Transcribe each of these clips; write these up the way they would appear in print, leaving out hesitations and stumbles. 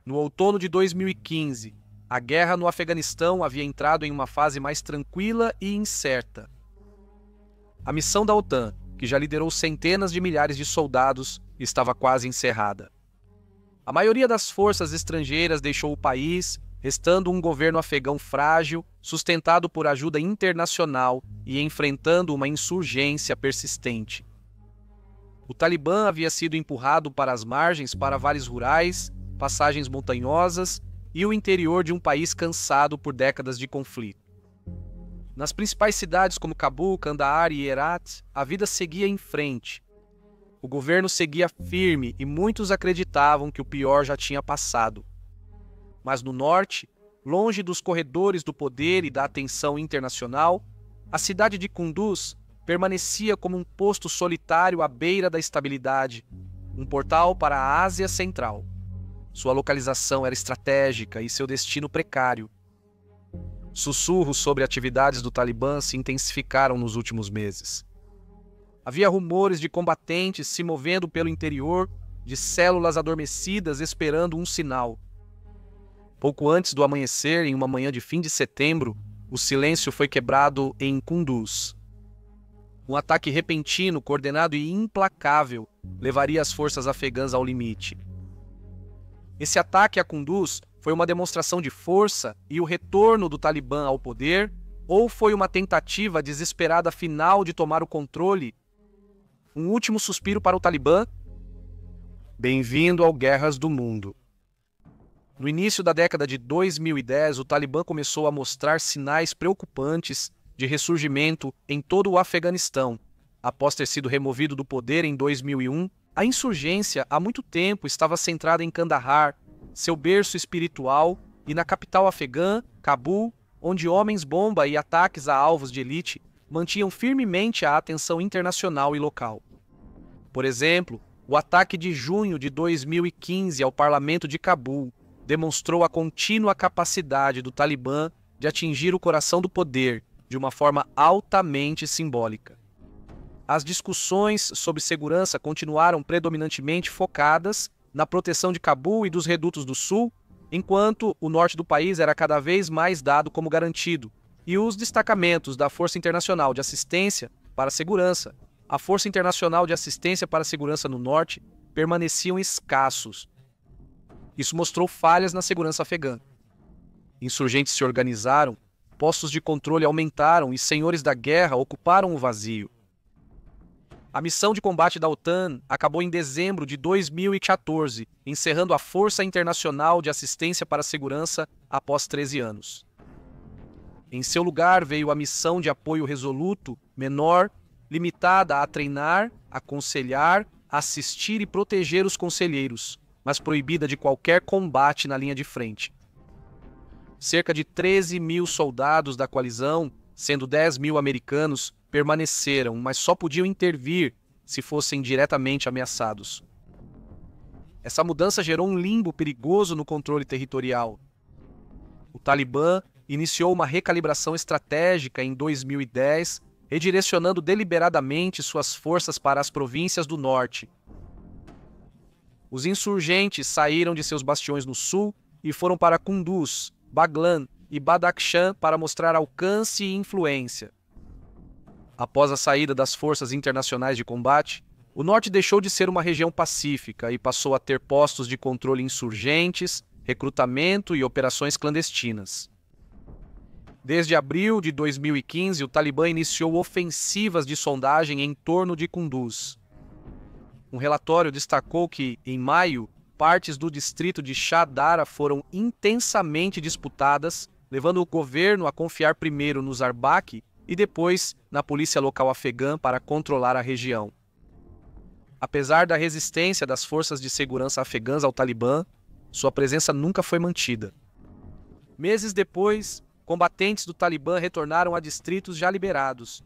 No outono de 2015, a guerra no Afeganistão havia entrado em uma fase mais tranquila e incerta. A missão da OTAN, que já liderou centenas de milhares de soldados, estava quase encerrada. A maioria das forças estrangeiras deixou o país, restando um governo afegão frágil, sustentado por ajuda internacional e enfrentando uma insurgência persistente. O Talibã havia sido empurrado para as margens para vales rurais, passagens montanhosas e o interior de um país cansado por décadas de conflito. Nas principais cidades como Cabul, Kandahar e Herat, a vida seguia em frente. O governo seguia firme e muitos acreditavam que o pior já tinha passado. Mas no norte, longe dos corredores do poder e da atenção internacional, a cidade de Kunduz permanecia como um posto solitário à beira da estabilidade, um portal para a Ásia Central. Sua localização era estratégica e seu destino precário. Sussurros sobre atividades do Talibã se intensificaram nos últimos meses. Havia rumores de combatentes se movendo pelo interior, de células adormecidas esperando um sinal. Pouco antes do amanhecer, em uma manhã de fim de setembro, o silêncio foi quebrado em Kunduz. Um ataque repentino, coordenado e implacável levaria as forças afegãs ao limite. Esse ataque a Kunduz foi uma demonstração de força e o retorno do Talibã ao poder, ou foi uma tentativa desesperada final de tomar o controle? Um último suspiro para o Talibã? Bem-vindo ao Guerras do Mundo. No início da década de 2010, o Talibã começou a mostrar sinais preocupantes de ressurgimento em todo o Afeganistão. Após ter sido removido do poder em 2001, a insurgência há muito tempo estava centrada em Kandahar, seu berço espiritual, e na capital afegã, Cabul, onde homens-bomba e ataques a alvos de elite mantinham firmemente a atenção internacional e local. Por exemplo, o ataque de junho de 2015 ao parlamento de Cabul demonstrou a contínua capacidade do Talibã de atingir o coração do poder de uma forma altamente simbólica. As discussões sobre segurança continuaram predominantemente focadas na proteção de Cabul e dos redutos do sul, enquanto o norte do país era cada vez mais dado como garantido, e os destacamentos da Força Internacional de Assistência para a Segurança, a Força Internacional de Assistência para a Segurança no norte, permaneciam escassos. Isso mostrou falhas na segurança afegã. Insurgentes se organizaram, postos de controle aumentaram e senhores da guerra ocuparam o vazio. A missão de combate da OTAN acabou em dezembro de 2014, encerrando a Força Internacional de Assistência para a Segurança após 13 anos. Em seu lugar veio a missão de apoio resoluto, menor, limitada a treinar, aconselhar, assistir e proteger os conselheiros, mas proibida de qualquer combate na linha de frente. Cerca de 13 mil soldados da coalizão, sendo 10 mil americanos, permaneceram, mas só podiam intervir se fossem diretamente ameaçados. Essa mudança gerou um limbo perigoso no controle territorial. O Talibã iniciou uma recalibração estratégica em 2010, redirecionando deliberadamente suas forças para as províncias do norte. Os insurgentes saíram de seus bastiões no sul e foram para Kunduz, Baglan e Badakhshan para mostrar alcance e influência. Após a saída das forças internacionais de combate, o norte deixou de ser uma região pacífica e passou a ter postos de controle insurgentes, recrutamento e operações clandestinas. Desde abril de 2015, o Talibã iniciou ofensivas de sondagem em torno de Kunduz. Um relatório destacou que, em maio, partes do distrito de Shah Dara foram intensamente disputadas, levando o governo a confiar primeiro nos Arbaque e depois na polícia local afegã para controlar a região. Apesar da resistência das forças de segurança afegãs ao Talibã, sua presença nunca foi mantida. Meses depois, combatentes do Talibã retornaram a distritos já liberados.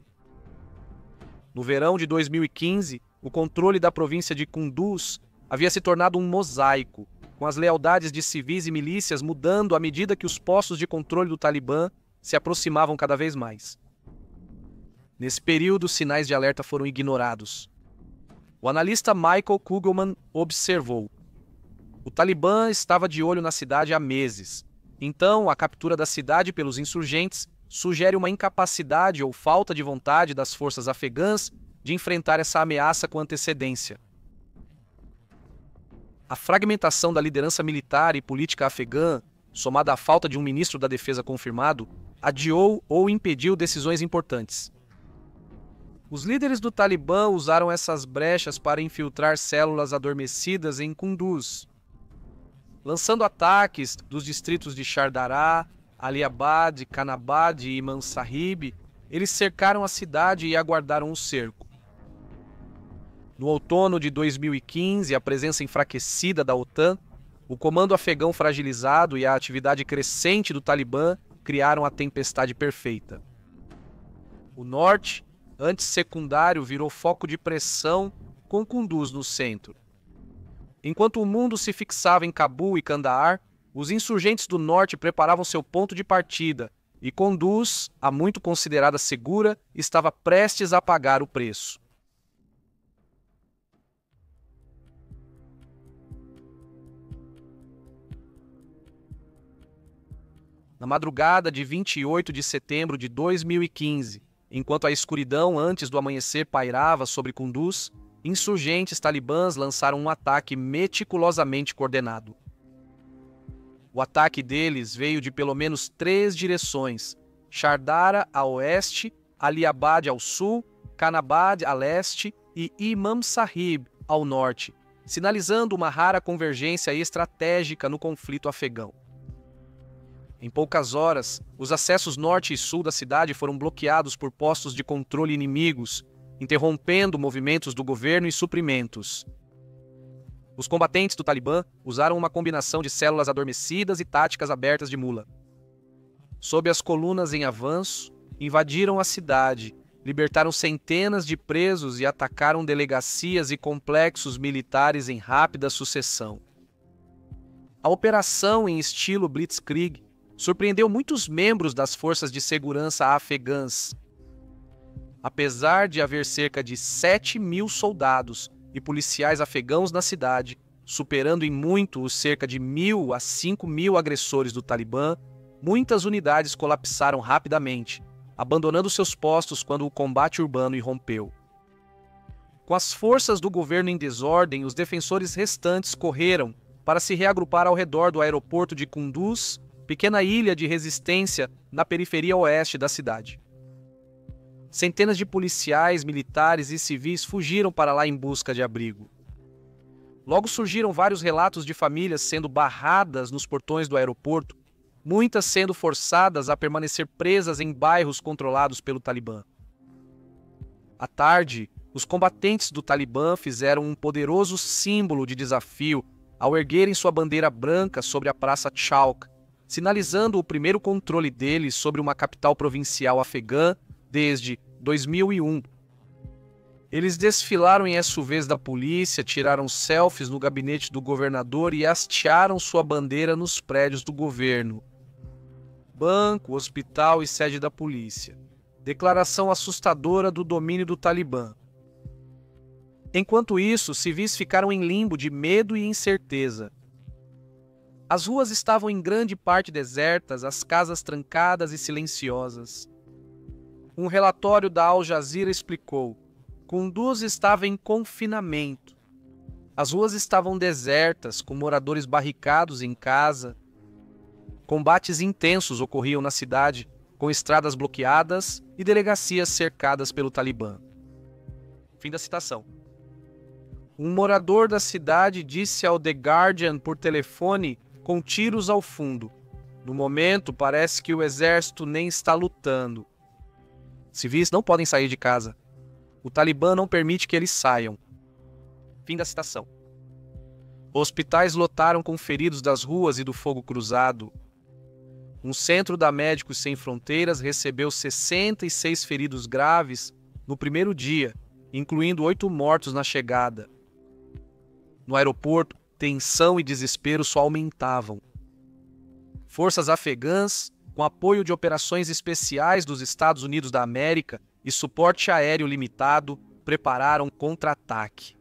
No verão de 2015, o controle da província de Kunduz havia se tornado um mosaico, com as lealdades de civis e milícias mudando à medida que os postos de controle do Talibã se aproximavam cada vez mais. Nesse período, sinais de alerta foram ignorados. O analista Michael Kugelman observou: O Talibã estava de olho na cidade há meses. Então, a captura da cidade pelos insurgentes sugere uma incapacidade ou falta de vontade das forças afegãs de enfrentar essa ameaça com antecedência. A fragmentação da liderança militar e política afegã, somada à falta de um ministro da Defesa confirmado, adiou ou impediu decisões importantes. Os líderes do Talibã usaram essas brechas para infiltrar células adormecidas em Kunduz, lançando ataques dos distritos de Shardará, Aliabad, Kanabad e Imam Sahib. Eles cercaram a cidade e aguardaram o cerco. No outono de 2015, a presença enfraquecida da OTAN, o comando afegão fragilizado e a atividade crescente do Talibã criaram a tempestade perfeita. O norte, antes secundário, virou foco de pressão com Kunduz no centro. Enquanto o mundo se fixava em Cabul e Kandahar, os insurgentes do norte preparavam seu ponto de partida e Kunduz, a muito considerada segura, estava prestes a pagar o preço. Na madrugada de 28 de setembro de 2015, enquanto a escuridão antes do amanhecer pairava sobre Kunduz, insurgentes talibãs lançaram um ataque meticulosamente coordenado. O ataque deles veio de pelo menos 3 direções: Shardara a oeste, Aliabad ao sul, Kanabad a leste e Imam Sahib ao norte, sinalizando uma rara convergência estratégica no conflito afegão. Em poucas horas, os acessos norte e sul da cidade foram bloqueados por postos de controle inimigos, interrompendo movimentos do governo e suprimentos. Os combatentes do Talibã usaram uma combinação de células adormecidas e táticas abertas de mula. Sob as colunas em avanço, invadiram a cidade, libertaram centenas de presos e atacaram delegacias e complexos militares em rápida sucessão. A operação em estilo Blitzkrieg surpreendeu muitos membros das forças de segurança afegãs. Apesar de haver cerca de 7.000 soldados e policiais afegãos na cidade, superando em muito os cerca de 1.000 a 5.000 agressores do Talibã, muitas unidades colapsaram rapidamente, abandonando seus postos quando o combate urbano irrompeu. Com as forças do governo em desordem, os defensores restantes correram para se reagrupar ao redor do aeroporto de Kunduz, pequena ilha de resistência na periferia oeste da cidade. Centenas de policiais, militares e civis fugiram para lá em busca de abrigo. Logo surgiram vários relatos de famílias sendo barradas nos portões do aeroporto, muitas sendo forçadas a permanecer presas em bairros controlados pelo Talibã. À tarde, os combatentes do Talibã fizeram um poderoso símbolo de desafio ao erguerem sua bandeira branca sobre a Praça Chowk, sinalizando o primeiro controle deles sobre uma capital provincial afegã desde 2001. Eles desfilaram em SUVs da polícia, tiraram selfies no gabinete do governador e hastearam sua bandeira nos prédios do governo. Banco, hospital e sede da polícia. Declaração assustadora do domínio do Talibã. Enquanto isso, civis ficaram em limbo de medo e incerteza. As ruas estavam em grande parte desertas, as casas trancadas e silenciosas. Um relatório da Al Jazeera explicou: Kunduz estava em confinamento. As ruas estavam desertas, com moradores barricados em casa. Combates intensos ocorriam na cidade, com estradas bloqueadas e delegacias cercadas pelo Talibã. Fim da citação. Um morador da cidade disse ao The Guardian por telefone, com tiros ao fundo: no momento, parece que o exército nem está lutando. Civis não podem sair de casa. O Talibã não permite que eles saiam. Fim da citação. Hospitais lotaram com feridos das ruas e do fogo cruzado. Um centro da Médicos Sem Fronteiras recebeu 66 feridos graves no primeiro dia, incluindo 8 mortos na chegada. No aeroporto, tensão e desespero só aumentavam. Forças afegãs, com apoio de operações especiais dos Estados Unidos da América e suporte aéreo limitado, prepararam contra-ataque.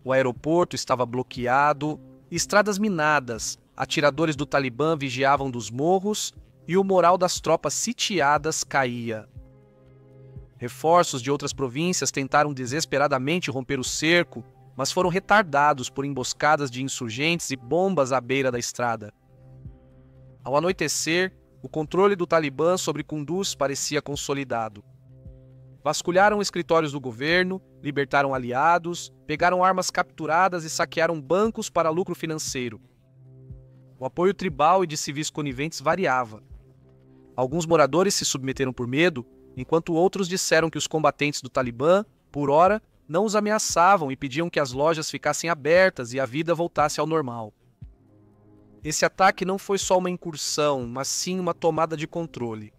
O aeroporto estava bloqueado, Estradas minadas, atiradores do Talibã vigiavam dos morros e o moral das tropas sitiadas caía. Reforços de outras províncias tentaram desesperadamente romper o cerco, mas foram retardados por emboscadas de insurgentes e bombas à beira da estrada. Ao anoitecer, o controle do Talibã sobre Kunduz parecia consolidado. Vasculharam escritórios do governo, libertaram aliados, pegaram armas capturadas e saquearam bancos para lucro financeiro. O apoio tribal e de civis coniventes variava. Alguns moradores se submeteram por medo, enquanto outros disseram que os combatentes do Talibã, por ora, não os ameaçavam e pediam que as lojas ficassem abertas e a vida voltasse ao normal. Esse ataque não foi só uma incursão, mas sim uma tomada de controle.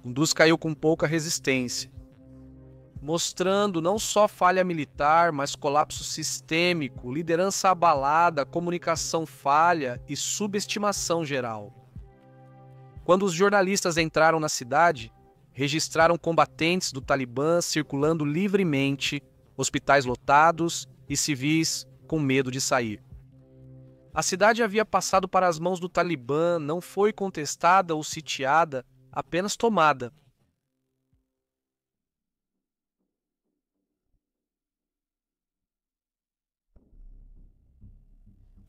Kunduz caiu com pouca resistência, mostrando não só falha militar, mas colapso sistêmico, liderança abalada, comunicação falha e subestimação geral. Quando os jornalistas entraram na cidade, registraram combatentes do Talibã circulando livremente, hospitais lotados e civis com medo de sair. A cidade havia passado para as mãos do Talibã, não foi contestada ou sitiada, apenas tomada.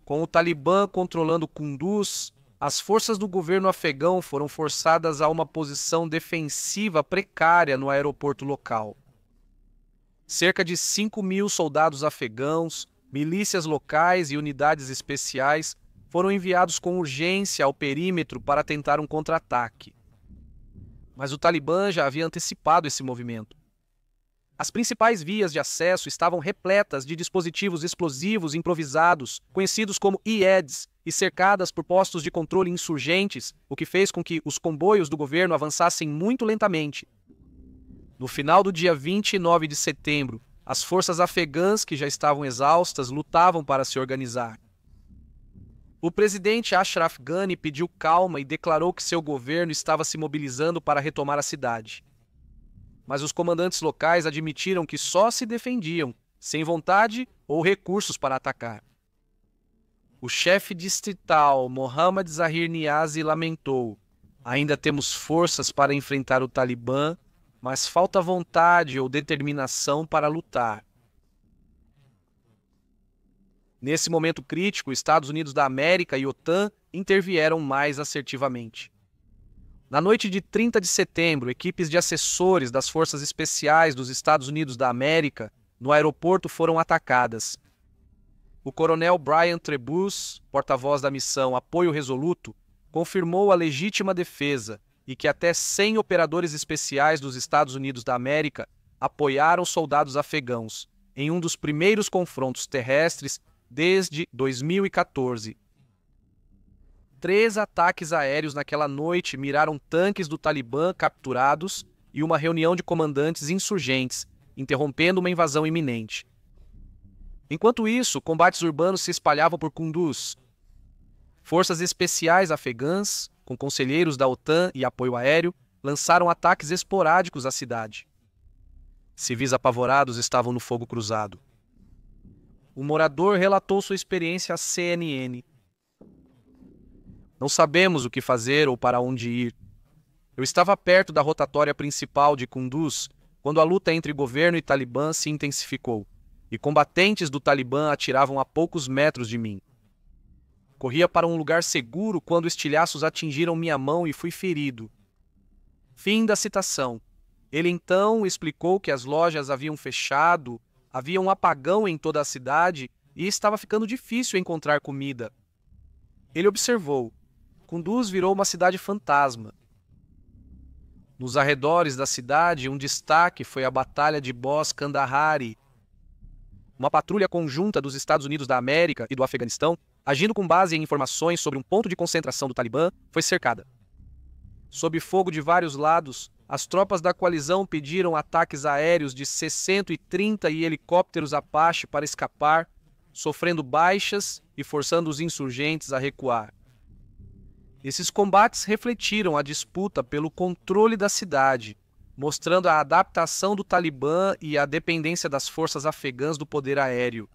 Com o Talibã controlando Kunduz, as forças do governo afegão foram forçadas a uma posição defensiva precária no aeroporto local. Cerca de 5.000 soldados afegãos, milícias locais e unidades especiais foram enviados com urgência ao perímetro para tentar um contra-ataque. Mas o Talibã já havia antecipado esse movimento. As principais vias de acesso estavam repletas de dispositivos explosivos improvisados, conhecidos como IEDs, e cercadas por postos de controle insurgentes, o que fez com que os comboios do governo avançassem muito lentamente. No final do dia 29 de setembro, as forças afegãs, que já estavam exaustas, lutavam para se organizar. O presidente Ashraf Ghani pediu calma e declarou que seu governo estava se mobilizando para retomar a cidade. Mas os comandantes locais admitiram que só se defendiam, sem vontade ou recursos para atacar. O chefe distrital, Mohammad Zahir Niazi, lamentou: "Ainda temos forças para enfrentar o Talibã, mas falta vontade ou determinação para lutar." Nesse momento crítico, Estados Unidos da América e OTAN intervieram mais assertivamente. Na noite de 30 de setembro, equipes de assessores das Forças Especiais dos Estados Unidos da América no aeroporto foram atacadas. O coronel Brian Trebus, porta-voz da missão Apoio Resoluto, confirmou a legítima defesa e que até 100 operadores especiais dos Estados Unidos da América apoiaram soldados afegãos em um dos primeiros confrontos terrestres desde 2014. 3 ataques aéreos naquela noite miraram tanques do Talibã capturados e uma reunião de comandantes insurgentes, interrompendo uma invasão iminente. Enquanto isso, combates urbanos se espalhavam por Kunduz. Forças especiais afegãs, com conselheiros da OTAN e apoio aéreo, lançaram ataques esporádicos à cidade. Civis apavorados estavam no fogo cruzado. O morador relatou sua experiência à CNN. "Não sabemos o que fazer ou para onde ir. Eu estava perto da rotatória principal de Kunduz quando a luta entre governo e Talibã se intensificou, e combatentes do Talibã atiravam a poucos metros de mim. Corria para um lugar seguro quando estilhaços atingiram minha mão e fui ferido." Fim da citação. Ele então explicou que as lojas haviam fechado, havia um apagão em toda a cidade e estava ficando difícil encontrar comida. Ele observou: Kunduz virou uma cidade fantasma. Nos arredores da cidade, um destaque foi a Batalha de Boz Kandahari. Uma patrulha conjunta dos Estados Unidos da América e do Afeganistão, agindo com base em informações sobre um ponto de concentração do Talibã, foi cercada. Sob fogo de vários lados, as tropas da coalizão pediram ataques aéreos de C-130 e helicópteros Apache para escapar, sofrendo baixas e forçando os insurgentes a recuar. Esses combates refletiram a disputa pelo controle da cidade, mostrando a adaptação do Talibã e a dependência das forças afegãs do poder aéreo.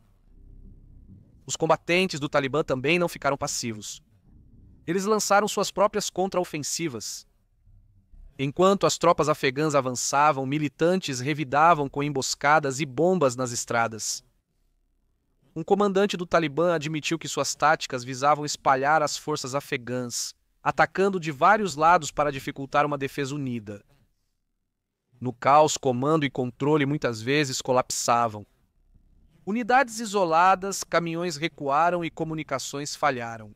Os combatentes do Talibã também não ficaram passivos. Eles lançaram suas próprias contraofensivas. Enquanto as tropas afegãs avançavam, militantes revidavam com emboscadas e bombas nas estradas. Um comandante do Talibã admitiu que suas táticas visavam espalhar as forças afegãs, atacando de vários lados para dificultar uma defesa unida. No caos, comando e controle muitas vezes colapsavam. Unidades isoladas, caminhões recuaram e comunicações falharam.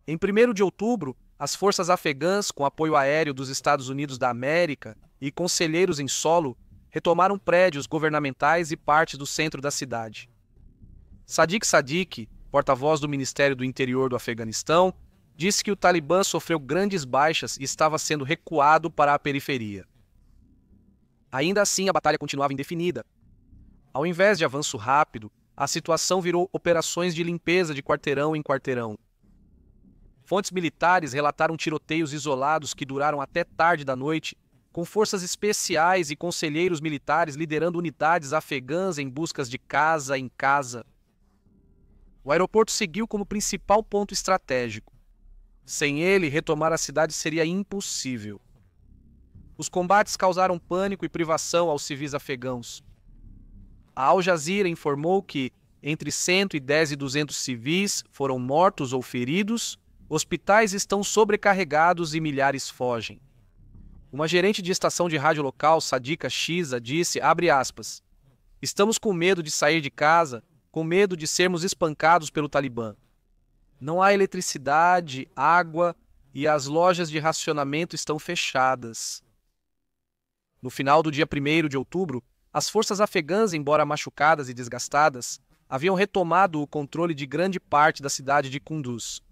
Em 1º de outubro, as forças afegãs, com apoio aéreo dos Estados Unidos da América e conselheiros em solo, retomaram prédios governamentais e parte do centro da cidade. Sadiq Sadiq, porta-voz do Ministério do Interior do Afeganistão, disse que o Talibã sofreu grandes baixas e estava sendo recuado para a periferia. Ainda assim, a batalha continuava indefinida. Ao invés de avanço rápido, a situação virou operações de limpeza de quarteirão em quarteirão. Fontes militares relataram tiroteios isolados que duraram até tarde da noite, com forças especiais e conselheiros militares liderando unidades afegãs em buscas de casa em casa. O aeroporto seguiu como principal ponto estratégico. Sem ele, retomar a cidade seria impossível. Os combates causaram pânico e privação aos civis afegãos. A Al Jazeera informou que entre 110 e 200 civis foram mortos ou feridos, hospitais estão sobrecarregados e milhares fogem. Uma gerente de estação de rádio local, Sadiqa Shiza, disse, abre aspas, estamos com medo de sair de casa, com medo de sermos espancados pelo Talibã. Não há eletricidade, água e as lojas de racionamento estão fechadas. No final do dia 1º de outubro, as forças afegãs, embora machucadas e desgastadas, haviam retomado o controle de grande parte da cidade de Kunduz.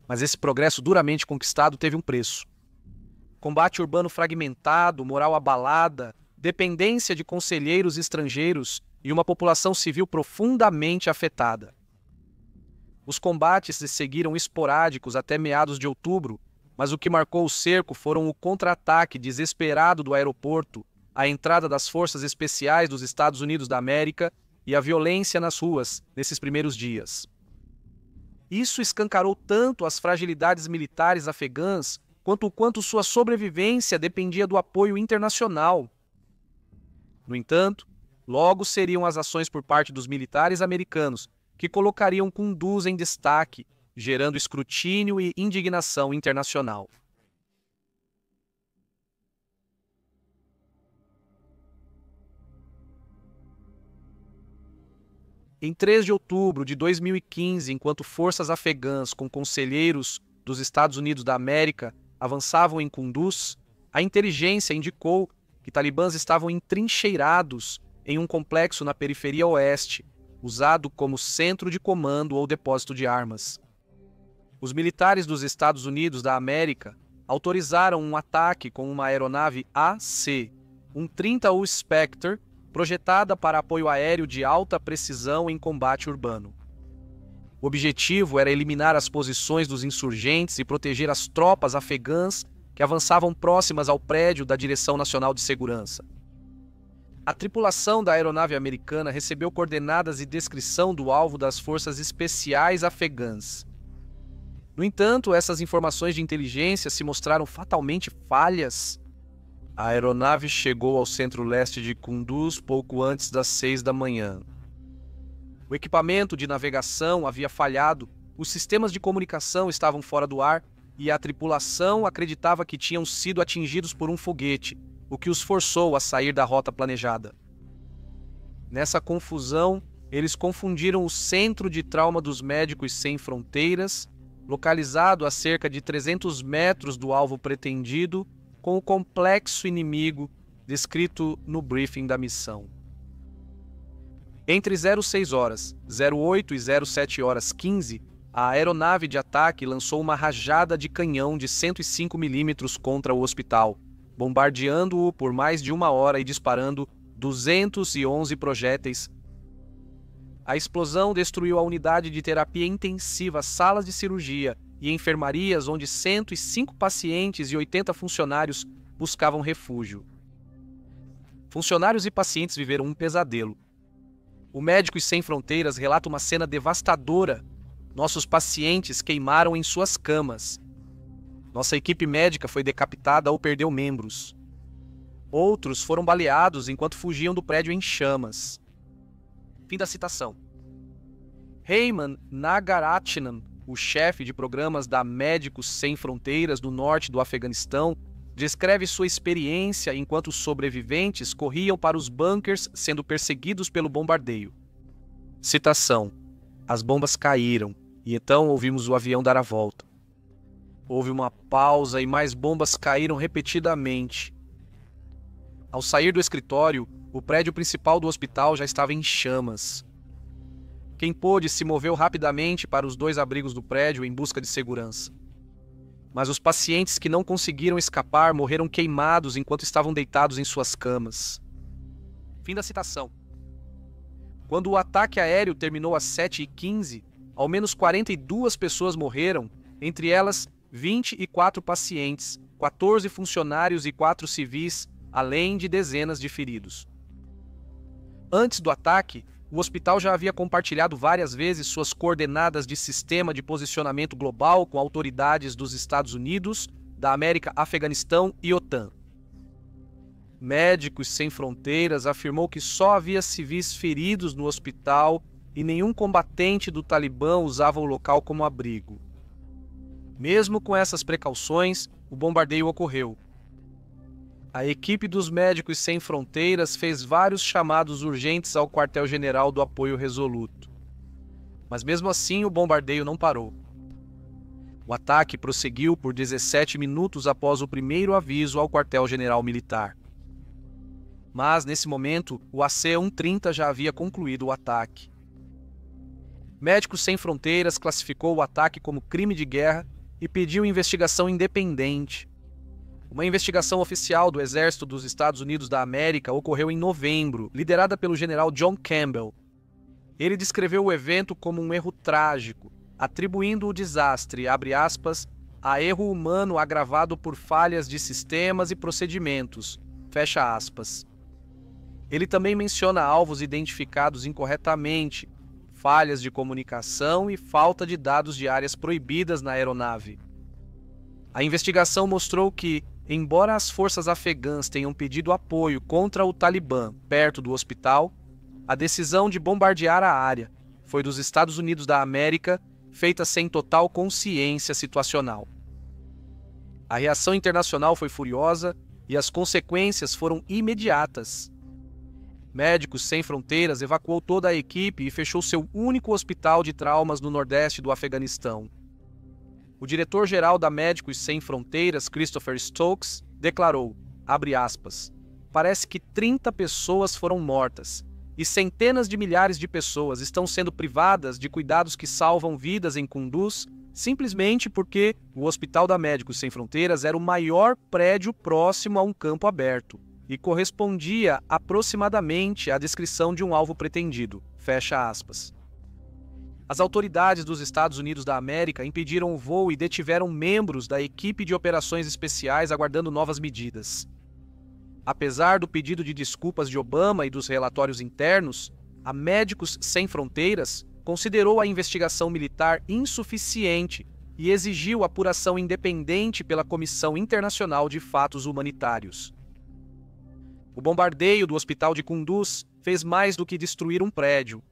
Mas esse progresso duramente conquistado teve um preço. Combate urbano fragmentado, moral abalada, dependência de conselheiros estrangeiros e uma população civil profundamente afetada. Os combates se seguiram esporádicos até meados de outubro, mas o que marcou o cerco foram o contra-ataque desesperado do aeroporto, a entrada das forças especiais dos Estados Unidos da América e a violência nas ruas nesses primeiros dias. Isso escancarou tanto as fragilidades militares afegãs quanto o quanto sua sobrevivência dependia do apoio internacional. No entanto, logo seriam as ações por parte dos militares americanos que colocariam Kunduz em destaque, gerando escrutínio e indignação internacional. Em 3 de outubro de 2015, enquanto forças afegãs com conselheiros dos Estados Unidos da América avançavam em Kunduz, a inteligência indicou que talibãs estavam entrincheirados em um complexo na periferia oeste, usado como centro de comando ou depósito de armas. Os militares dos Estados Unidos da América autorizaram um ataque com uma aeronave AC, um 30U Spectre, projetada para apoio aéreo de alta precisão em combate urbano. O objetivo era eliminar as posições dos insurgentes e proteger as tropas afegãs que avançavam próximas ao prédio da Direção Nacional de Segurança. A tripulação da aeronave americana recebeu coordenadas e descrição do alvo das forças especiais afegãs. No entanto, essas informações de inteligência se mostraram fatalmente falhas. A aeronave chegou ao centro-leste de Kunduz pouco antes das 6 da manhã. O equipamento de navegação havia falhado, os sistemas de comunicação estavam fora do ar e a tripulação acreditava que tinham sido atingidos por um foguete, o que os forçou a sair da rota planejada. Nessa confusão, eles confundiram o Centro de Trauma dos Médicos Sem Fronteiras, localizado a cerca de 300 metros do alvo pretendido, com o complexo inimigo descrito no briefing da missão. Entre 06 horas 08 e 07 horas 15, a aeronave de ataque lançou uma rajada de canhão de 105 mm contra o hospital, bombardeando-o por mais de 1 hora e disparando 211 projéteis. A explosão destruiu a unidade de terapia intensiva, salas de cirurgia e enfermarias onde 105 pacientes e 80 funcionários buscavam refúgio. Funcionários e pacientes viveram um pesadelo. O Médicos Sem Fronteiras relata uma cena devastadora. Nossos pacientes queimaram em suas camas. Nossa equipe médica foi decapitada ou perdeu membros. Outros foram baleados enquanto fugiam do prédio em chamas. Fim da citação. Heyman Nagaratnam, o chefe de programas da Médicos Sem Fronteiras do norte do Afeganistão, descreve sua experiência enquanto os sobreviventes corriam para os bunkers sendo perseguidos pelo bombardeio. Citação: as bombas caíram e então ouvimos o avião dar a volta. Houve uma pausa e mais bombas caíram repetidamente. Ao sair do escritório, o prédio principal do hospital já estava em chamas. Quem pôde se moveu rapidamente para os 2 abrigos do prédio em busca de segurança. Mas os pacientes que não conseguiram escapar morreram queimados enquanto estavam deitados em suas camas. Fim da citação. Quando o ataque aéreo terminou às 7h15, ao menos 42 pessoas morreram, entre elas 24 pacientes, 14 funcionários e 4 civis, além de dezenas de feridos. Antes do ataque, o hospital já havia compartilhado várias vezes suas coordenadas de sistema de posicionamento global com autoridades dos Estados Unidos, da América, Afeganistão e OTAN. Médicos Sem Fronteiras afirmou que só havia civis feridos no hospital e nenhum combatente do Talibã usava o local como abrigo. Mesmo com essas precauções, o bombardeio ocorreu. A equipe dos Médicos Sem Fronteiras fez vários chamados urgentes ao quartel-general do Apoio Resoluto. Mas mesmo assim, o bombardeio não parou. O ataque prosseguiu por 17 minutos após o primeiro aviso ao quartel-general militar. Mas, nesse momento, o AC-130 já havia concluído o ataque. Médicos Sem Fronteiras classificou o ataque como crime de guerra e pediu investigação independente. Uma investigação oficial do Exército dos Estados Unidos da América ocorreu em novembro, liderada pelo general John Campbell. Ele descreveu o evento como um erro trágico, atribuindo o desastre, abre aspas, a erro humano agravado por falhas de sistemas e procedimentos, fecha aspas. Ele também menciona alvos identificados incorretamente, falhas de comunicação e falta de dados de áreas proibidas na aeronave. A investigação mostrou que, embora as forças afegãs tenham pedido apoio contra o Talibã perto do hospital, a decisão de bombardear a área foi dos Estados Unidos da América, feita sem total consciência situacional. A reação internacional foi furiosa e as consequências foram imediatas. Médicos Sem Fronteiras evacuou toda a equipe e fechou seu único hospital de traumas no nordeste do Afeganistão. O diretor-geral da Médicos Sem Fronteiras, Christopher Stokes, declarou, abre aspas, parece que 30 pessoas foram mortas e centenas de milhares de pessoas estão sendo privadas de cuidados que salvam vidas em Kunduz simplesmente porque o Hospital da Médicos Sem Fronteiras era o maior prédio próximo a um campo aberto e correspondia aproximadamente à descrição de um alvo pretendido, fecha aspas. As autoridades dos Estados Unidos da América impediram o voo e detiveram membros da equipe de operações especiais aguardando novas medidas. Apesar do pedido de desculpas de Obama e dos relatórios internos, a Médicos Sem Fronteiras considerou a investigação militar insuficiente e exigiu apuração independente pela Comissão Internacional de Fatos Humanitários. O bombardeio do hospital de Kunduz fez mais do que destruir um prédio.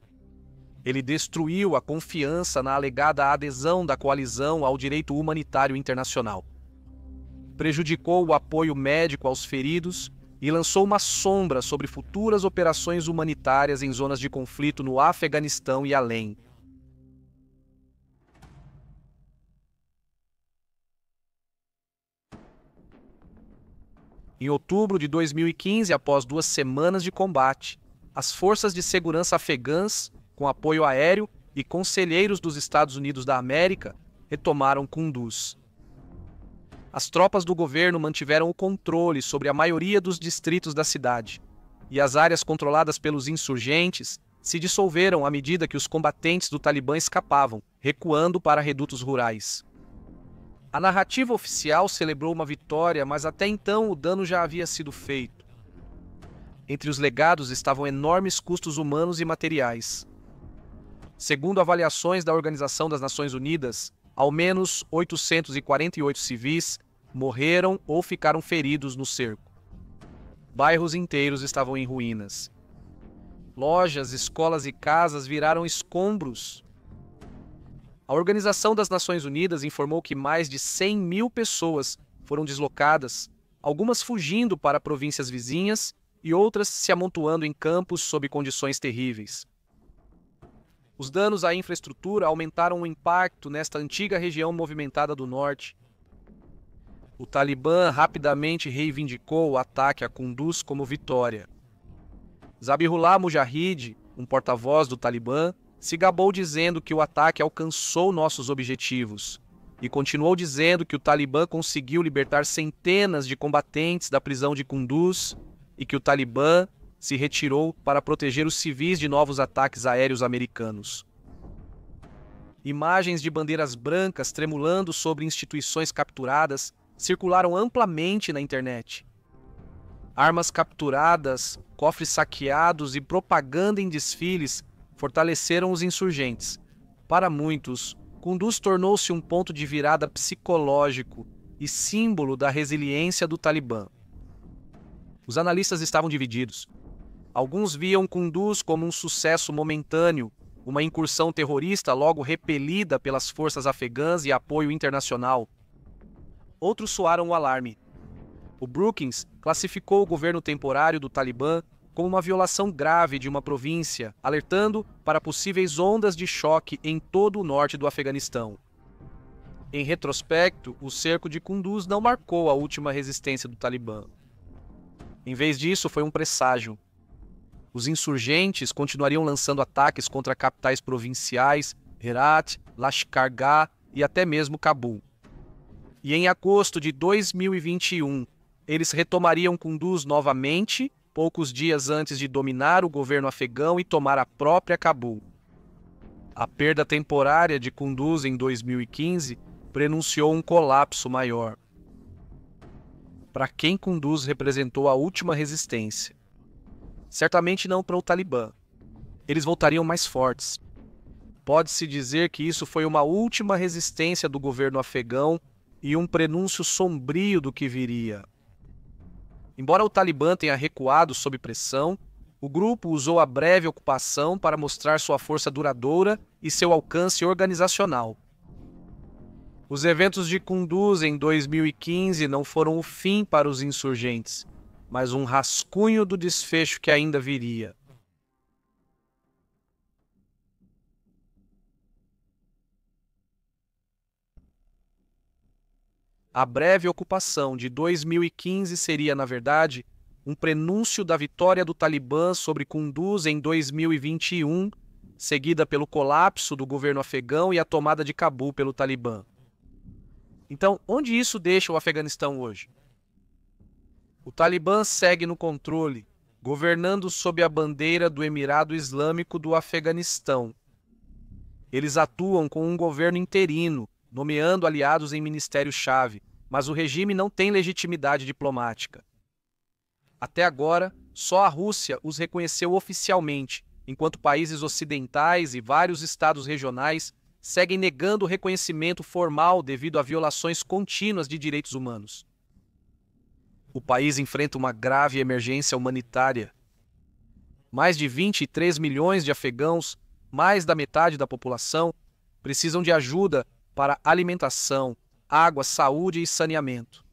Ele destruiu a confiança na alegada adesão da coalizão ao direito humanitário internacional. Prejudicou o apoio médico aos feridos e lançou uma sombra sobre futuras operações humanitárias em zonas de conflito no Afeganistão e além. Em outubro de 2015, após 2 semanas de combate, as forças de segurança afegãs, com apoio aéreo e conselheiros dos Estados Unidos da América, retomaram Kunduz. As tropas do governo mantiveram o controle sobre a maioria dos distritos da cidade, e as áreas controladas pelos insurgentes se dissolveram à medida que os combatentes do Talibã escapavam, recuando para redutos rurais. A narrativa oficial celebrou uma vitória, mas até então o dano já havia sido feito. Entre os legados estavam enormes custos humanos e materiais. Segundo avaliações da Organização das Nações Unidas, ao menos 848 civis morreram ou ficaram feridos no cerco. Bairros inteiros estavam em ruínas. Lojas, escolas e casas viraram escombros. A Organização das Nações Unidas informou que mais de 100 mil pessoas foram deslocadas, algumas fugindo para províncias vizinhas e outras se amontoando em campos sob condições terríveis. Os danos à infraestrutura aumentaram o impacto nesta antiga região movimentada do norte. O Talibã rapidamente reivindicou o ataque a Kunduz como vitória. Zabihullah Mujahid, um porta-voz do Talibã, se gabou dizendo que o ataque alcançou nossos objetivos e continuou dizendo que o Talibã conseguiu libertar centenas de combatentes da prisão de Kunduz e que o Talibã se retirou para proteger os civis de novos ataques aéreos americanos. Imagens de bandeiras brancas tremulando sobre instituições capturadas circularam amplamente na internet. Armas capturadas, cofres saqueados e propaganda em desfiles fortaleceram os insurgentes. Para muitos, Kunduz tornou-se um ponto de virada psicológico e símbolo da resiliência do Talibã. Os analistas estavam divididos. Alguns viam Kunduz como um sucesso momentâneo, uma incursão terrorista logo repelida pelas forças afegãs e apoio internacional. Outros soaram o alarme. O Brookings classificou o governo temporário do Talibã como uma violação grave de uma província, alertando para possíveis ondas de choque em todo o norte do Afeganistão. Em retrospecto, o cerco de Kunduz não marcou a última resistência do Talibã. Em vez disso, foi um presságio. Os insurgentes continuariam lançando ataques contra capitais provinciais, Herat, Lashkar-Gah e até mesmo Cabul. E em agosto de 2021, eles retomariam Kunduz novamente, poucos dias antes de dominar o governo afegão e tomar a própria Cabul. A perda temporária de Kunduz em 2015 prenunciou um colapso maior. Para quem Kunduz representou a última resistência? Certamente não para o Talibã. Eles voltariam mais fortes. Pode-se dizer que isso foi uma última resistência do governo afegão e um prenúncio sombrio do que viria. Embora o Talibã tenha recuado sob pressão, o grupo usou a breve ocupação para mostrar sua força duradoura e seu alcance organizacional. Os eventos de Kunduz em 2015 não foram o fim para os insurgentes, mas um rascunho do desfecho que ainda viria. A breve ocupação de 2015 seria, na verdade, um prenúncio da vitória do Talibã sobre Kunduz em 2021, seguida pelo colapso do governo afegão e a tomada de Cabul pelo Talibã. Então, onde isso deixa o Afeganistão hoje? O Talibã segue no controle, governando sob a bandeira do Emirado Islâmico do Afeganistão. Eles atuam com um governo interino, nomeando aliados em ministérios-chave, mas o regime não tem legitimidade diplomática. Até agora, só a Rússia os reconheceu oficialmente, enquanto países ocidentais e vários estados regionais seguem negando o reconhecimento formal devido a violações contínuas de direitos humanos. O país enfrenta uma grave emergência humanitária. Mais de 23 milhões de afegãos, mais da metade da população, precisam de ajuda para alimentação, água, saúde e saneamento.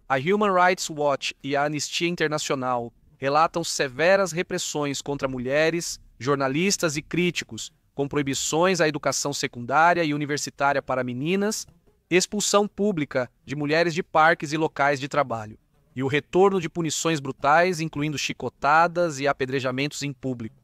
A Human Rights Watch e a Anistia Internacional relatam severas repressões contra mulheres, jornalistas e críticos, com proibições à educação secundária e universitária para meninas, expulsão pública de mulheres de parques e locais de trabalho, e o retorno de punições brutais, incluindo chicotadas e apedrejamentos em público.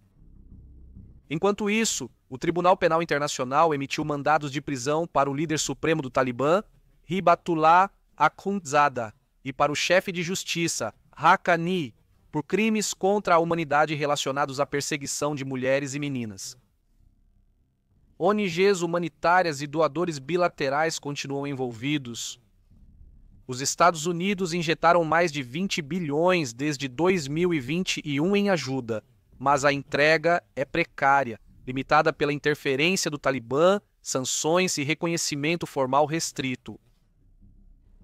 Enquanto isso, o Tribunal Penal Internacional emitiu mandados de prisão para o líder supremo do Talibã, Hibatullah Akhundzada, e para o chefe de justiça, Haqqani, por crimes contra a humanidade relacionados à perseguição de mulheres e meninas. ONGs humanitárias e doadores bilaterais continuam envolvidos. Os Estados Unidos injetaram mais de 20 bilhões desde 2021 em ajuda, mas a entrega é precária, limitada pela interferência do Talibã, sanções e reconhecimento formal restrito.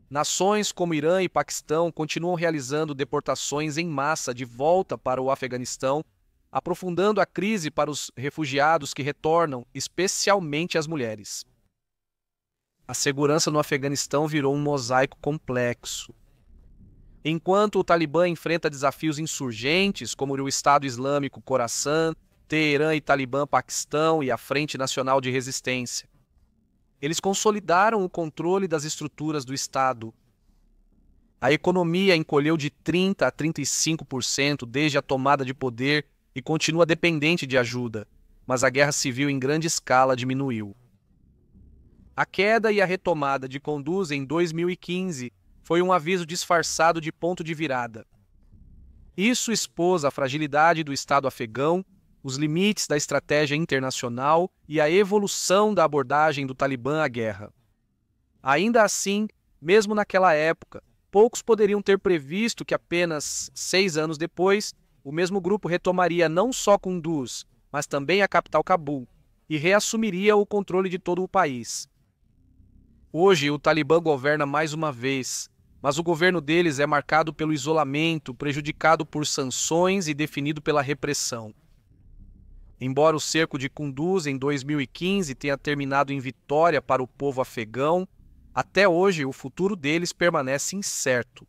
Nações como Irã e Paquistão continuam realizando deportações em massa de volta para o Afeganistão, aprofundando a crise para os refugiados que retornam, especialmente as mulheres. A segurança no Afeganistão virou um mosaico complexo. Enquanto o Talibã enfrenta desafios insurgentes, como o Estado Islâmico Khorasan, Teherã e Talibã Paquistão e a Frente Nacional de Resistência, eles consolidaram o controle das estruturas do Estado. A economia encolheu de 30% a 35% desde a tomada de poder e continua dependente de ajuda, mas a guerra civil em grande escala diminuiu. A queda e a retomada de Kunduz em 2015 foi um aviso disfarçado de ponto de virada. Isso expôs a fragilidade do Estado afegão, os limites da estratégia internacional e a evolução da abordagem do Talibã à guerra. Ainda assim, mesmo naquela época, poucos poderiam ter previsto que apenas 6 anos depois, o mesmo grupo retomaria não só Kunduz, mas também a capital Cabul, e reassumiria o controle de todo o país. Hoje, o Talibã governa mais uma vez, mas o governo deles é marcado pelo isolamento, prejudicado por sanções e definido pela repressão. Embora o cerco de Kunduz em 2015 tenha terminado em vitória para o povo afegão, até hoje o futuro deles permanece incerto.